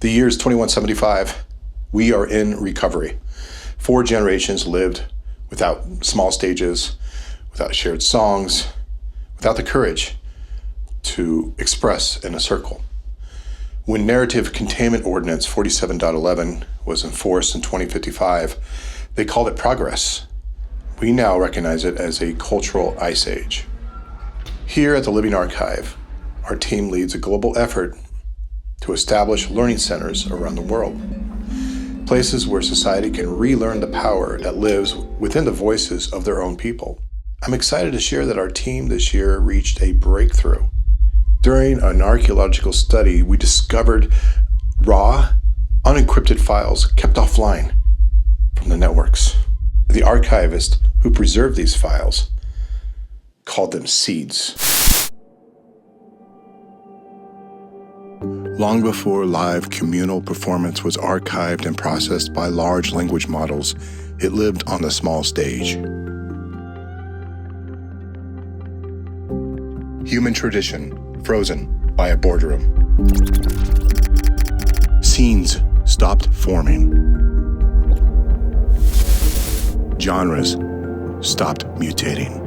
The year is 2175. We are in recovery. 4 generations lived without small stages, without shared songs, without the courage to express in a circle. When Narrative Containment Ordinance 47.11 was enforced in 2055, they called it progress. We now recognize it as a cultural ice age. Here at the Living Archive, our team leads a global effort to establish learning centers around the world. Places where society can relearn the power that lives within the voices of their own people. I'm excited to share that our team this year reached a breakthrough. During an archaeological study, we discovered raw, unencrypted files kept offline from the networks. The archivist who preserved these files called them seeds. Long before live communal performance was archived and processed by large language models, it lived on the small stage. Human tradition, frozen by a boardroom. Scenes stopped forming. Genres stopped mutating.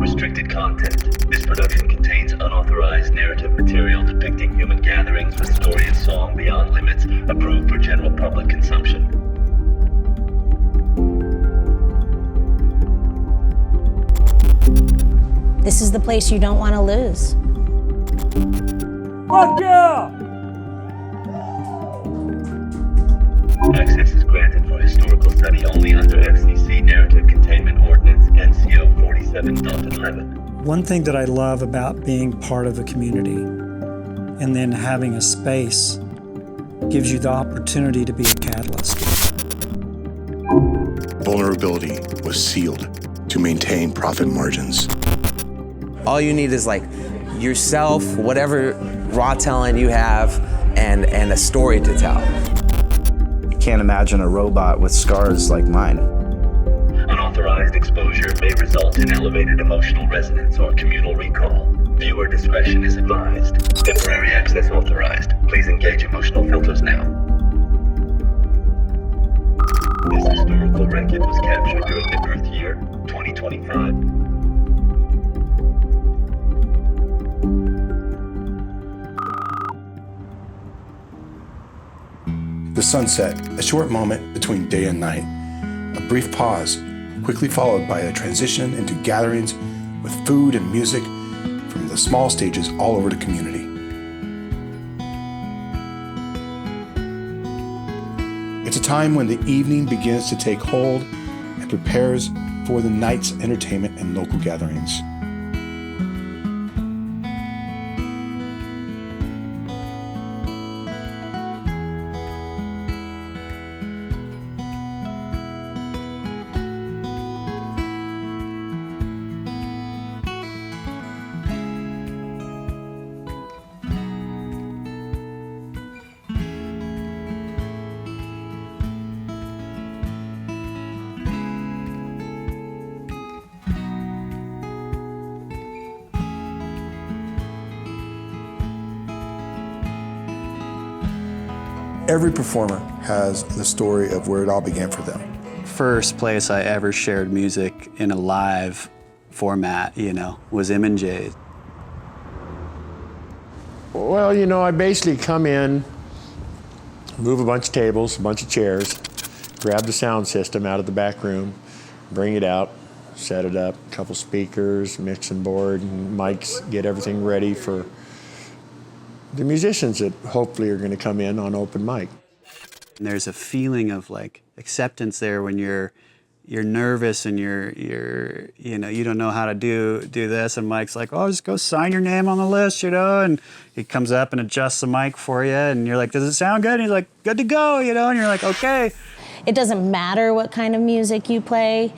Restricted content. This production contains unauthorized narrative material depicting human gatherings with story and song beyond limits approved for general public consumption. This is the place you don't want to lose. Fuck yeah! Access is granted for historical study only under FCC Narrative Containment Ordinance NCO 47.11. One thing that I love about being part of a community and then having a space gives you the opportunity to be a catalyst. Vulnerability was sealed to maintain profit margins. All you need is like yourself, whatever raw talent you have, and a story to tell. I can't imagine a robot with scars like mine. Unauthorized exposure may result in elevated emotional resonance or communal recall. Viewer discretion is advised. Temporary access authorized. Please engage emotional filters now. This historical record was captured during the Earth year 2025. The sunset, a short moment between day and night. A brief pause, quickly followed by a transition into gatherings with food and music from the small stages all over the community. It's a time when the evening begins to take hold and prepares for the night's entertainment and local gatherings. Every performer has the story of where it all began for them. First place I ever shared music in a live format, was M&J's. Well, I basically come in, move a bunch of tables, a bunch of chairs, grab the sound system out of the back room, bring it out, set it up, a couple speakers, mixing board, and mics, get everything ready for the musicians that hopefully are going to come in on open mic. And there's a feeling of like acceptance there when you're nervous and you don't know how to do this, and Mike's like, oh, just go sign your name on the list, and he comes up and adjusts the mic for you, and you're like, does it sound good? And he's like, good to go, and you're like, okay. It doesn't matter what kind of music you play,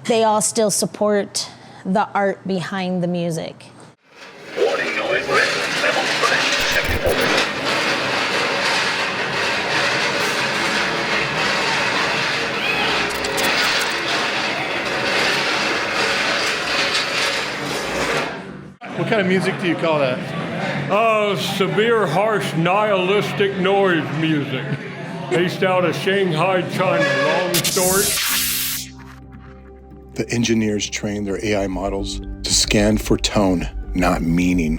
they all still support the art behind the music. Warning, noise resonance level fresh. Technical. What kind of music do you call that? Severe, harsh, nihilistic noise music. Based out of Shanghai, China. Long story. The engineers trained their AI models to scan for tone, not meaning.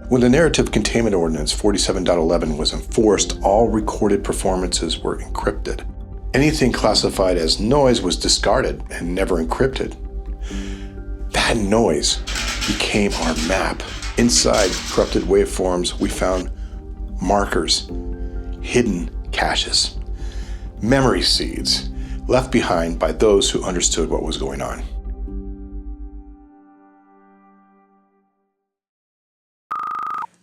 When the Narrative Containment Ordinance 47.11 was enforced, all recorded performances were encrypted. Anything classified as noise was discarded and never encrypted. That noise became our map. Inside corrupted waveforms, we found markers, hidden caches, memory seeds left behind by those who understood what was going on.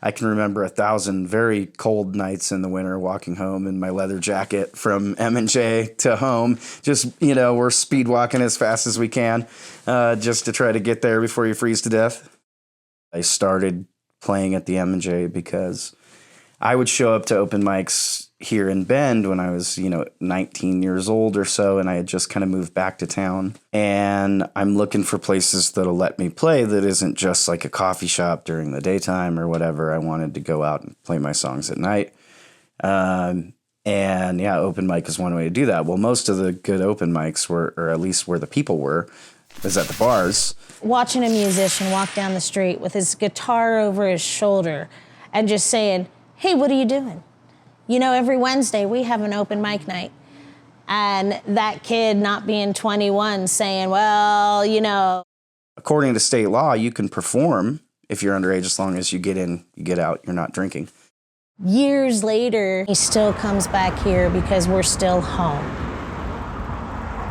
I can remember 1,000 very cold nights in the winter walking home in my leather jacket from M&J to home. Just, we're speed walking as fast as we can just to try to get there before you freeze to death. I started playing at the M&J because I would show up to open mics here in Bend when I was, 19 years old or so, and I had just kind of moved back to town. And I'm looking for places that'll let me play that isn't just like a coffee shop during the daytime or whatever. I wanted to go out and play my songs at night. And yeah, open mic is one way to do that. Well, most of the good open mics were, or at least where the people were, was at the bars. Watching a musician walk down the street with his guitar over his shoulder and just saying, "Hey, what are you doing?" Every Wednesday we have an open mic night. And that kid not being 21 saying, well, According to state law, you can perform if you're underage as long as you get in, you get out, you're not drinking. Years later, he still comes back here because we're still home.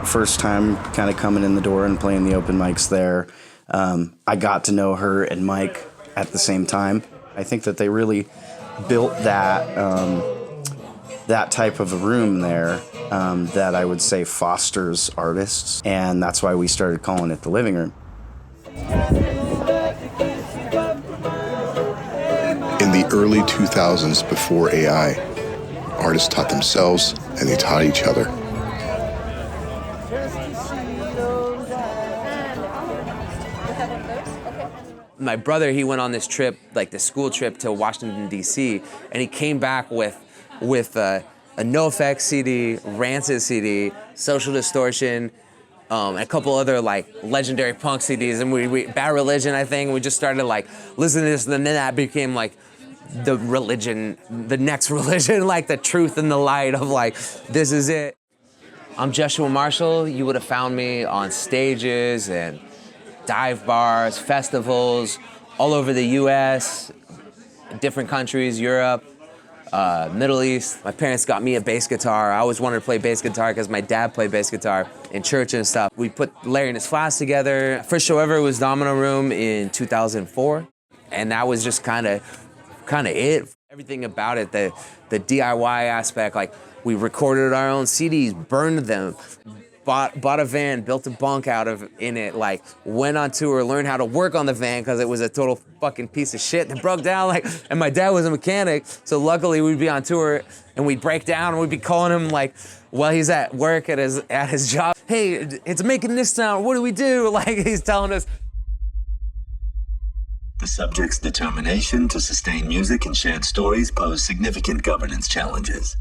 First time kind of coming in the door and playing the open mics there, I got to know her and Mike at the same time. I think that they really built that type of a room there that I would say fosters artists, and that's why we started calling it the living room. In the early 2000s, before AI, artists taught themselves and they taught each other. My brother, he went on this trip, like the school trip to Washington, D.C., and he came back with a NoFX CD, Rancid CD, Social Distortion, and a couple other like legendary punk CDs, and we Bad Religion, I think. We just started like listening to this, and then that became like the religion, the next religion, like the truth and the light of like, this is it. I'm Joshua Marshall. You would have found me on stages and dive bars, festivals, all over the U.S., different countries, Europe, Middle East. My parents got me a bass guitar. I always wanted to play bass guitar because my dad played bass guitar in church and stuff. We put Larry and his Flash together. First show ever was Domino Room in 2004, and that was just kind of it. Everything about it, the DIY aspect, like we recorded our own CDs, burned them, bought a van, built a bunk in it, like went on tour, learned how to work on the van because it was a total fucking piece of shit that broke down, and my dad was a mechanic, so luckily we'd be on tour and we'd break down and we'd be calling him like while he's at work at his job, "Hey, it's making this sound, what do we do?" Like he's telling us. The subject's determination to sustain music and shared stories pose significant governance challenges.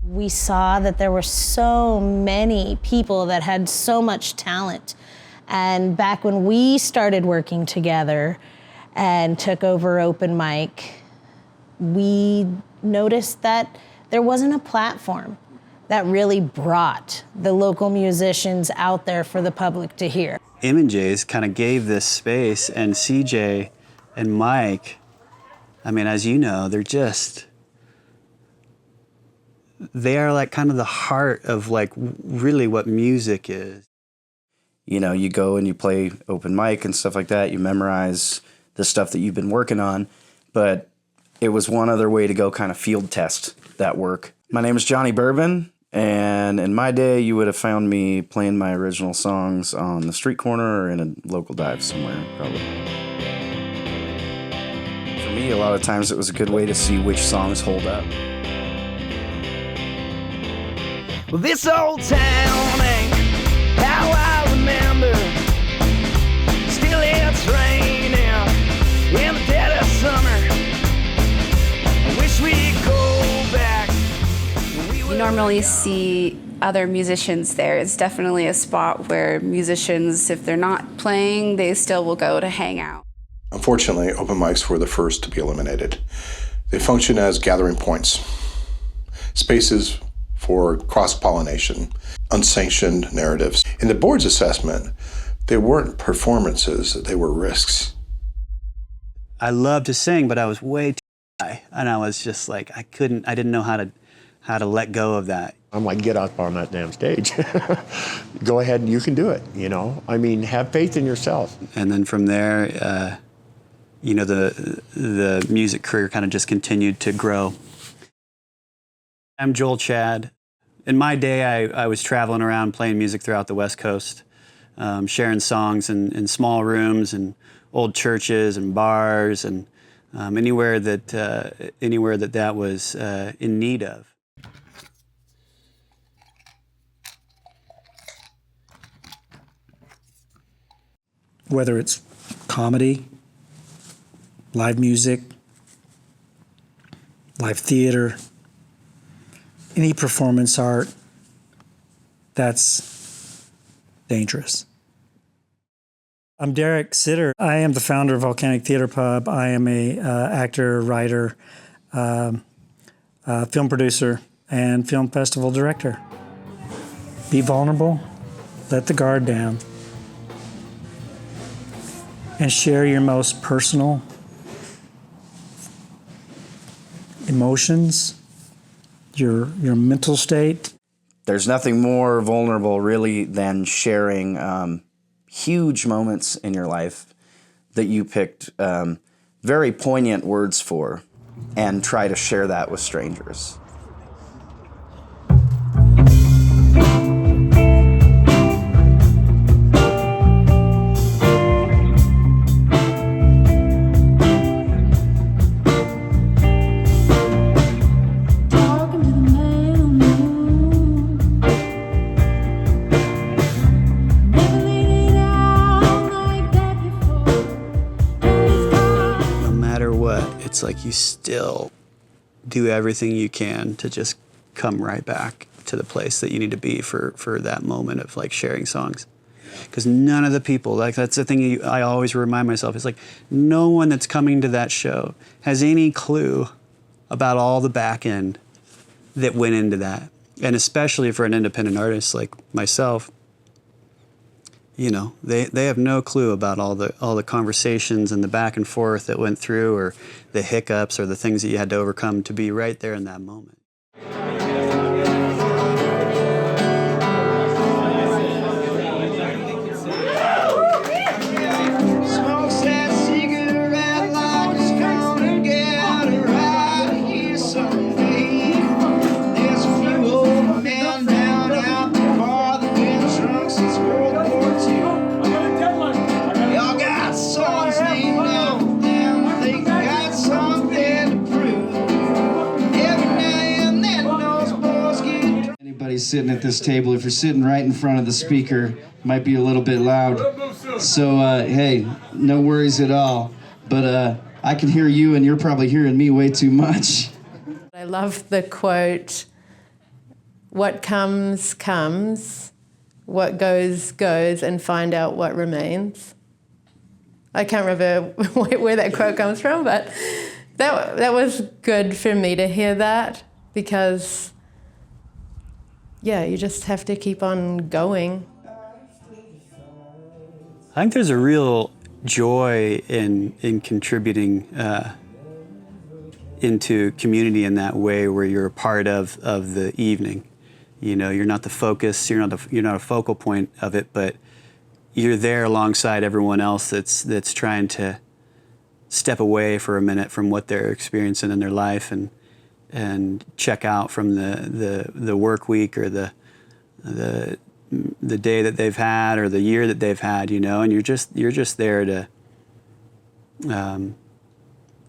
We saw that there were so many people that had so much talent. And back when we started working together and took over open mic, we noticed that there wasn't a platform that really brought the local musicians out there for the public to hear. M&J's kind of gave this space, and CJ and Mike, I mean, as you know, they are like kind of the heart of like really what music is. You go and you play open mic and stuff like that. You memorize the stuff that you've been working on, but it was one other way to go kind of field test that work. My name is Johnny Bourbon, and in my day, you would have found me playing my original songs on the street corner or in a local dive somewhere, probably. For me, a lot of times it was a good way to see which songs hold up. Well, this old town ain't how I remember. Still really see other musicians there. It's definitely a spot where musicians, if they're not playing, they still will go to hang out. Unfortunately, open mics were the first to be eliminated. They function as gathering points, spaces for cross-pollination, unsanctioned narratives. In the board's assessment, they weren't performances, they were risks. I loved to sing, but I was way too high, and I was just like, I didn't know how to let go of that. I'm like, get up on that damn stage. Go ahead and you can do it, you know? I mean, have faith in yourself. And then from there, you know, the music career kind of just continued to grow. I'm Joel Chad. In my day, I was traveling around playing music throughout the West Coast, sharing songs in small rooms and old churches and bars and anywhere that was in need of. Whether it's comedy, live music, live theater, any performance art, that's dangerous. I'm Derek Sitter. I am the founder of Volcanic Theater Pub. I am a actor, writer, film producer, and film festival director. Be vulnerable, let the guard down, and share your most personal emotions, your mental state. There's nothing more vulnerable, really, than sharing huge moments in your life that you picked very poignant words for and try to share that with strangers. It's like you still do everything you can to just come right back to the place that you need to be for that moment of like sharing songs. Because none of the people, like that's the thing I always remind myself, is like no one that's coming to that show has any clue about all the back end that went into that. And especially for an independent artist like myself, you know, they have no clue about all the conversations and the back and forth that went through, or the hiccups or the things that you had to overcome to be right there in that moment. Sitting at this table, if you're sitting right in front of the speaker, it might be a little bit loud. So hey, no worries at all. But I can hear you and you're probably hearing me way too much. I love the quote, "What comes, comes. What goes, goes, and find out what remains." I can't remember where that quote comes from, but that was good for me to hear that, because yeah, you just have to keep on going. I think there's a real joy in contributing into community in that way, where you're a part of the evening. You know, you're not the focus, you're not a focal point of it, but you're there alongside everyone else that's trying to step away for a minute from what they're experiencing in their life and check out from the work week or the day that they've had or the year that they've had, you know, and you're just there to kind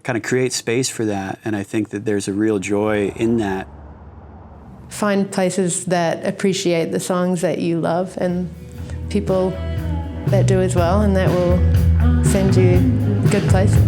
of create space for that. And I think that there's a real joy in that. Find places that appreciate the songs that you love and people that do as well, and that will send you good places.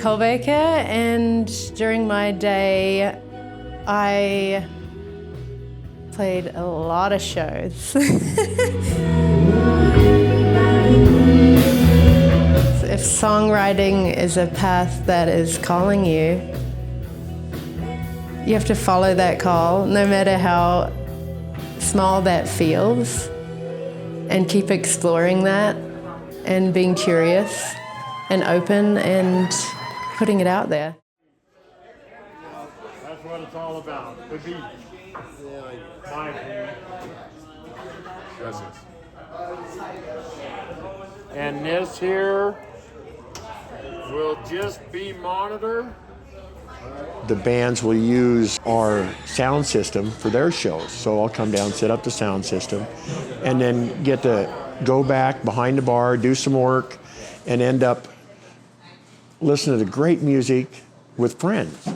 Nicole Baker, and during my day, I played a lot of shows. If songwriting is a path that is calling you, you have to follow that call, no matter how small that feels, and keep exploring that and being curious and open and putting it out there. That's what it's all about, the beat. My opinion. And this here will just be monitor. The bands will use our sound system for their shows. So I'll come down, set up the sound system, and then get to go back behind the bar, do some work, and end up listening to great music with friends.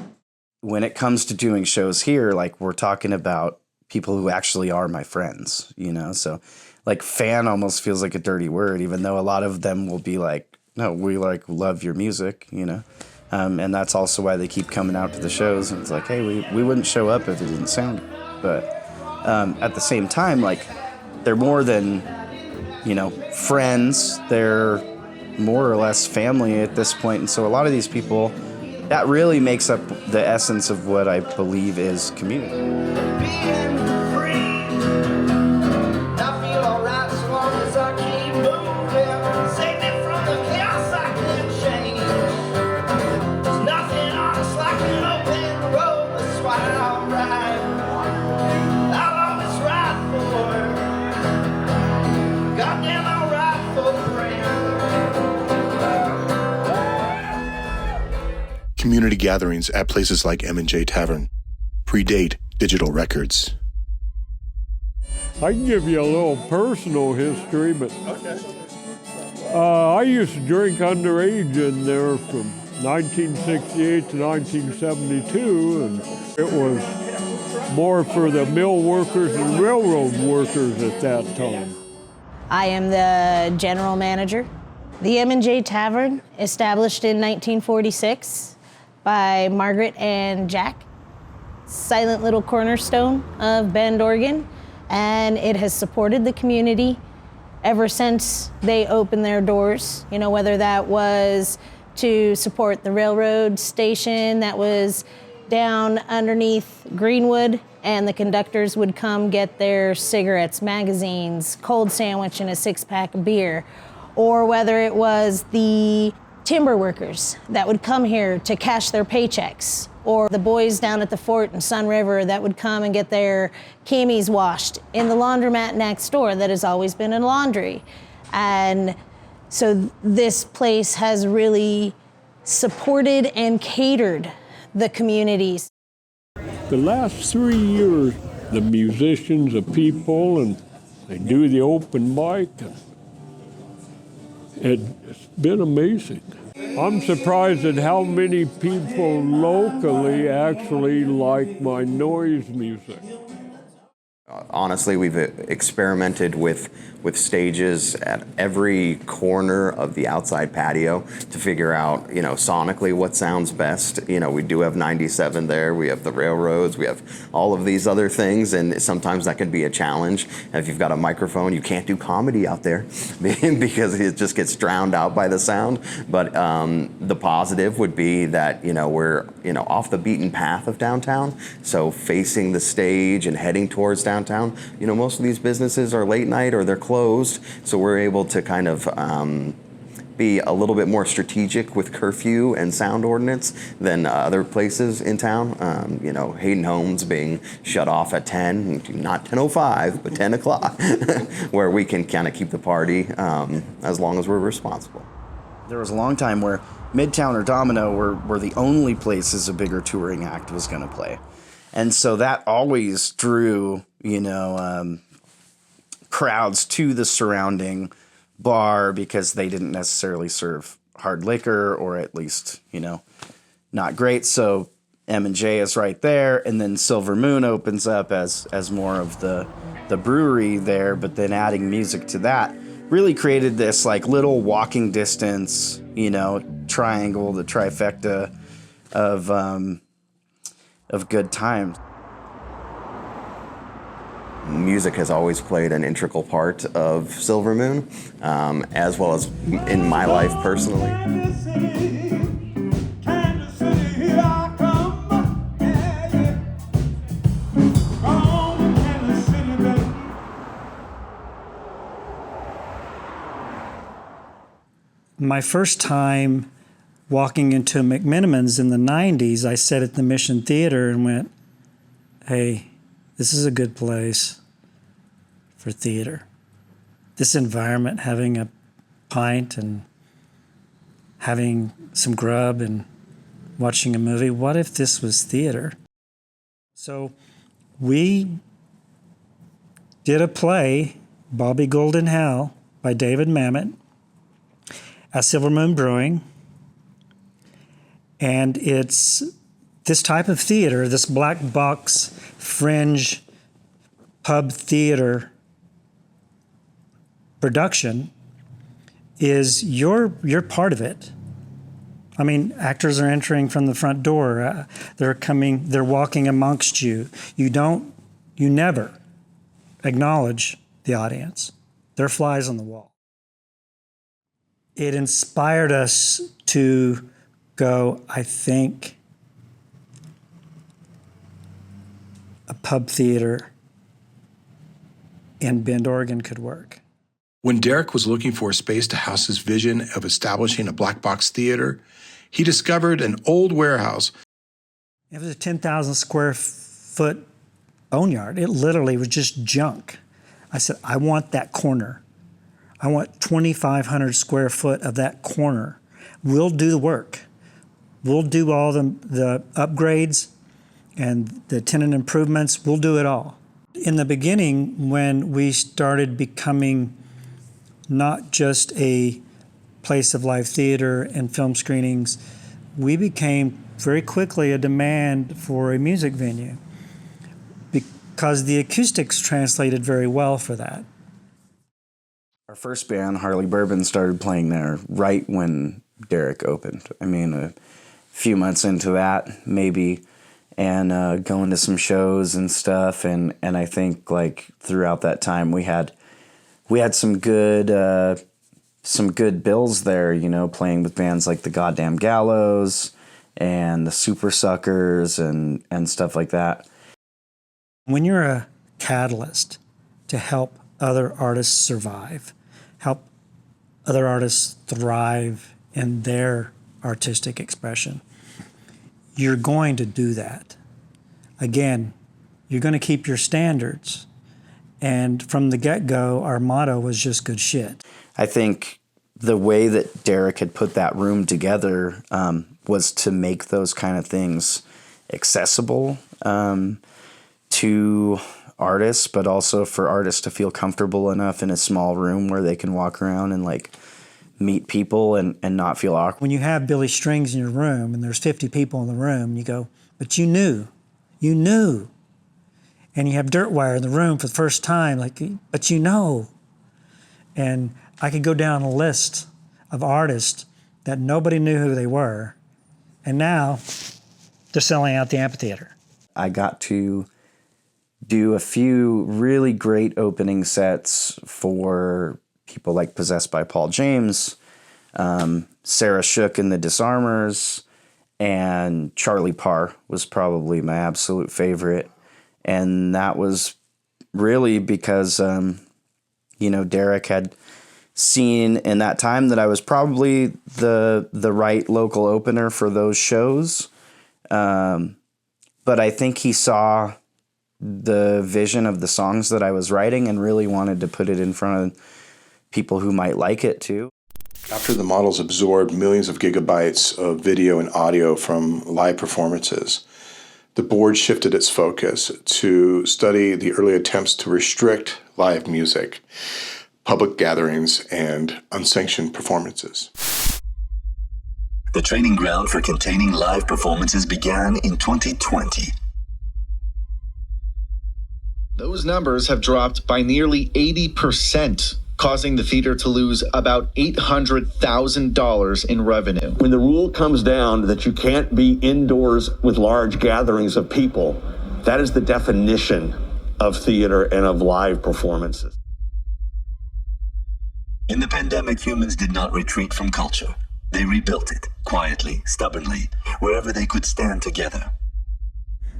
When it comes to doing shows here, like we're talking about people who actually are my friends, you know? So like fan almost feels like a dirty word, even though a lot of them will be like, no, we like love your music, you know? And that's also why they keep coming out to the shows. And it's like, hey, we wouldn't show up if it didn't sound good. But at the same time, like, they're more than, you know, friends. They're more or less family at this point. And so a lot of these people, that really makes up the essence of what I believe is community. Community gatherings at places like M&J Tavern predate digital records. I can give you a little personal history, but I used to drink underage in there from 1968 to 1972, and it was more for the mill workers and railroad workers at that time. I am the general manager. The M&J Tavern, established in 1946 by Margaret and Jack, silent little cornerstone of Bend, Oregon, and it has supported the community ever since they opened their doors. You know, whether that was to support the railroad station that was down underneath Greenwood, and the conductors would come get their cigarettes, magazines, cold sandwich, and a six-pack of beer, or whether it was the timber workers that would come here to cash their paychecks, or the boys down at the fort in Sun River that would come and get their camis washed in the laundromat next door that has always been a laundry. And so this place has really supported and catered the communities. The last 3 years, the musicians, the people, and they do the open mic, and it's been amazing. I'm surprised at how many people locally actually like my noise music. Honestly, we've experimented with stages at every corner of the outside patio to figure out, you know, sonically what sounds best. You know, we do have 97 there, we have the railroads, we have all of these other things, and sometimes that can be a challenge. And if you've got a microphone, you can't do comedy out there because it just gets drowned out by the sound. But the positive would be that, you know, we're, you know, off the beaten path of downtown, so facing the stage and heading towards downtown. You know, most of these businesses are late night or they're closed, so we're able to kind of be a little bit more strategic with curfew and sound ordinance than other places in town. You know, Hayden Homes being shut off at 10, not 10:05, but 10 o'clock, where we can kind of keep the party as long as we're responsible. There was a long time where Midtown or Domino were the only places a bigger touring act was going to play. And so that always drew, you know, crowds to the surrounding bar because they didn't necessarily serve hard liquor, or at least, you know, not great. So M&J is right there, and then Silver Moon opens up as more of the brewery there, but then adding music to that really created this like little walking distance, triangle, the trifecta of good times. Music has always played an integral part of Silver Moon, as well as in my life personally. My first time walking into McMenamins in the 90s, I sat at the Mission Theater and went, hey, this is a good place for theater. This environment, having a pint and having some grub and watching a movie, what if this was theater? So we did a play, Bobby Gould in Hell, by David Mamet, at Silver Moon Brewing. And it's this type of theater, this black box fringe pub theater production, is you're part of it. I mean, actors are entering from the front door. They're walking amongst you. You never acknowledge the audience. They're flies on the wall. It inspired us to go, I think a pub theater in Bend, Oregon could work. When Derek was looking for a space to house his vision of establishing a black box theater, he discovered an old warehouse. It was a 10,000 square foot boneyard. It literally was just junk. I said, I want that corner. I want 2,500 square foot of that corner. We'll do the work. We'll do all the upgrades and the tenant improvements. We'll do it all. In the beginning, when we started becoming not just a place of live theater and film screenings, we became very quickly a demand for a music venue because the acoustics translated very well for that. Our first band, Harley Bourbon, started playing there right when Derek opened. I mean, a few months into that, maybe, and going to some shows and stuff. And I think like throughout that time, we had some good bills there. Playing with bands like the Goddamn Gallows and the Super Suckers and stuff like that. When you're a catalyst to help other artists survive, help other artists thrive in their artistic expression, you're going to do that. Again, you're going to keep your standards. And from the get-go, our motto was just good shit. I think the way that Derek had put that room together was to make those kind of things accessible to artists, but also for artists to feel comfortable enough in a small room where they can walk around and like meet people and not feel awkward. When you have Billy Strings in your room and there's 50 people in the room, you go, but you knew. And you have Dirtwire in the room for the first time, but you know. And I could go down a list of artists that nobody knew who they were, and now they're selling out the amphitheater. I got to do a few really great opening sets for people like Possessed by Paul James, Sarah Shook and the Disarmers, and Charlie Parr was probably my absolute favorite. And that was really because, Derek had seen in that time that I was probably the right local opener for those shows. But I think he saw the vision of the songs that I was writing and really wanted to put it in front of people who might like it too. After the models absorbed millions of gigabytes of video and audio from live performances, the board shifted its focus to study the early attempts to restrict live music, public gatherings, and unsanctioned performances. The training ground for containing live performances began in 2020. Those numbers have dropped by nearly 80%. causing the theater to lose about $800,000 in revenue. When the rule comes down that you can't be indoors with large gatherings of people, that is the definition of theater and of live performances. In the pandemic, humans did not retreat from culture. They rebuilt it, quietly, stubbornly, wherever they could stand together.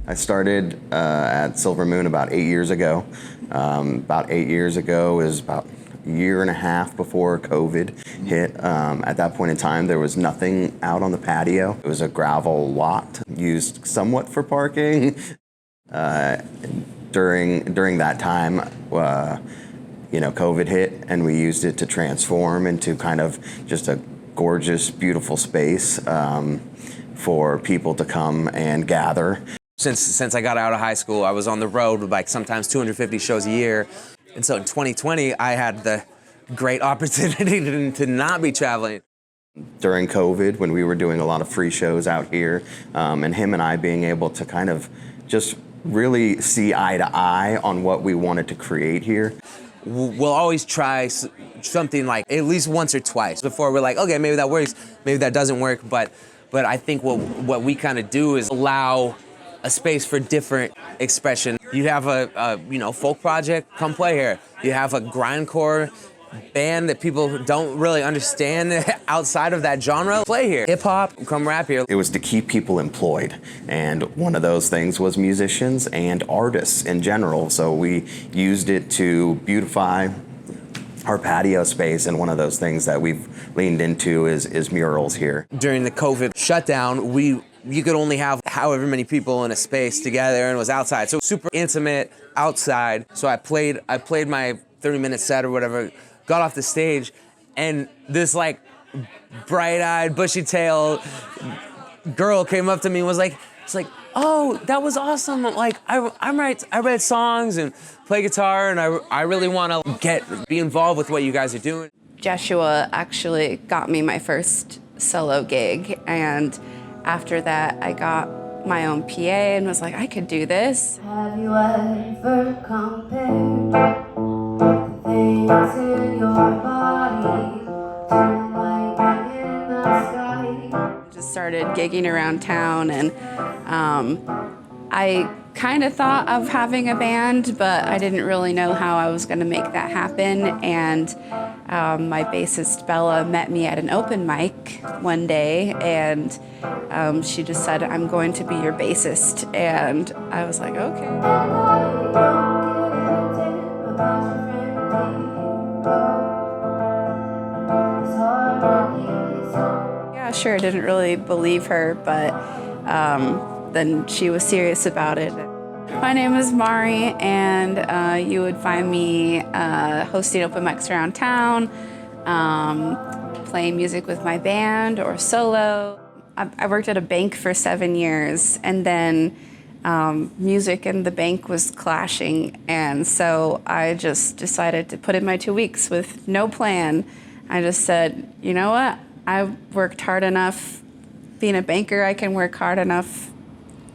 I started at Silver Moon about 8 years ago. About 8 years ago is about a year and a half before COVID hit. At that point in time, there was nothing out on the patio. It was a gravel lot used somewhat for parking. During that time, COVID hit, and we used it to transform into kind of just a gorgeous, beautiful space for people to come and gather. Since I got out of high school, I was on the road with like sometimes 250 shows a year. And so in 2020, I had the great opportunity to not be traveling. During COVID, when we were doing a lot of free shows out here, and him and I being able to kind of just really see eye to eye on what we wanted to create here. We'll always try something like at least once or twice before we're like, okay, maybe that works, maybe that doesn't work. But I think what we kind of do is allow a space for different expression. You have a folk project, come play here. You have a grindcore band that people don't really understand outside of that genre, play here. Hip hop, come rap here. It was to keep people employed, and one of those things was musicians and artists in general. So we used it to beautify our patio space, and one of those things that we've leaned into is murals here. During the COVID shutdown, you could only have however many people in a space together, and it was outside. So super intimate outside. So I played my 30-minute set or whatever, got off the stage, and this like bright-eyed, bushy-tailed girl came up to me and was like, oh, that was awesome. Like I write songs and play guitar, and I really want to be involved with what you guys are doing. Joshua actually got me my first solo gig, and after that I got my own PA and was like, I could do this. Have you ever compared the things in your body to lightning in the sky? Just started gigging around town, and I kind of thought of having a band, but I didn't really know how I was going to make that happen. And my bassist Bella met me at an open mic one day, and she just said, I'm going to be your bassist. And I was like, okay. Yeah, sure, didn't really believe her, but then she was serious about it. My name is Mari, and you would find me hosting open mics around town, playing music with my band or solo. I worked at a bank for 7 years, and then music and the bank was clashing, and so I just decided to put in my 2 weeks with no plan. I just said, you know what? I worked hard enough being a banker, I can work hard enough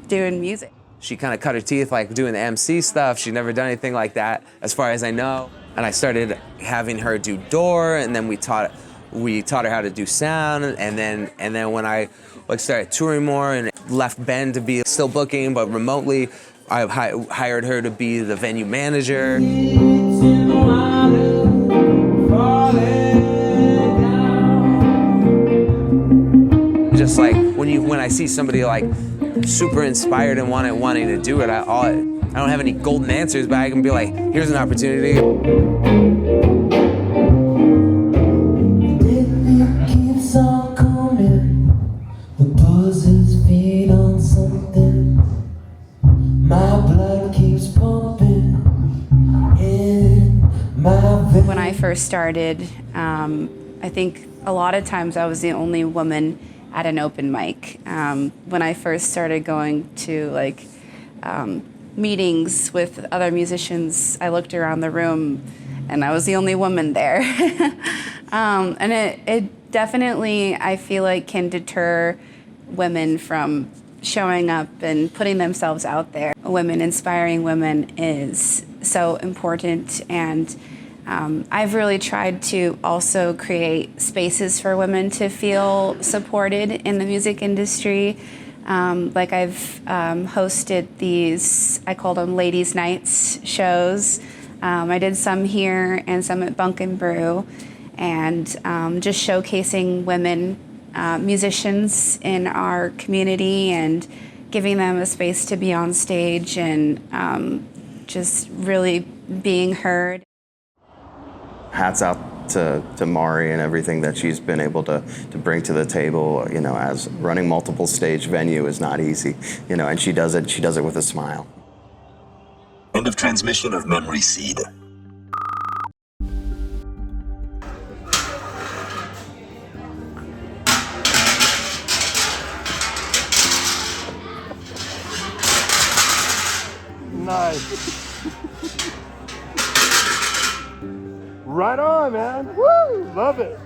doing music. She kind of cut her teeth like doing the MC stuff. She'd never done anything like that, as far as I know. And I started having her do door, and then we taught her how to do sound. And then when I started touring more and left Ben to be still booking but remotely, I hired her to be the venue manager. Just like when I see somebody like super inspired and wanting to do it, I don't have any golden answers, but I can be like, here's an opportunity. Keeps on coming, the buzzes feed on something. My blood keeps pumping in my veins. When I first started, I think a lot of times I was the only woman at an open mic. When I first started going to meetings with other musicians, I looked around the room and I was the only woman there. And it definitely, I feel like, can deter women from showing up and putting themselves out there. Women, inspiring women is so important, and I've really tried to also create spaces for women to feel supported in the music industry. Like I've hosted these, I call them Ladies' Nights shows. I did some here and some at Bunk and Brew, and just showcasing women musicians in our community and giving them a space to be on stage and just really being heard. Hats out to Mari and everything that she's been able to bring to the table. You know, as running multiple stage venue is not easy. You know, and she does it with a smile. End of transmission of memory seed. Nice. Right on, man. Woo! Love it.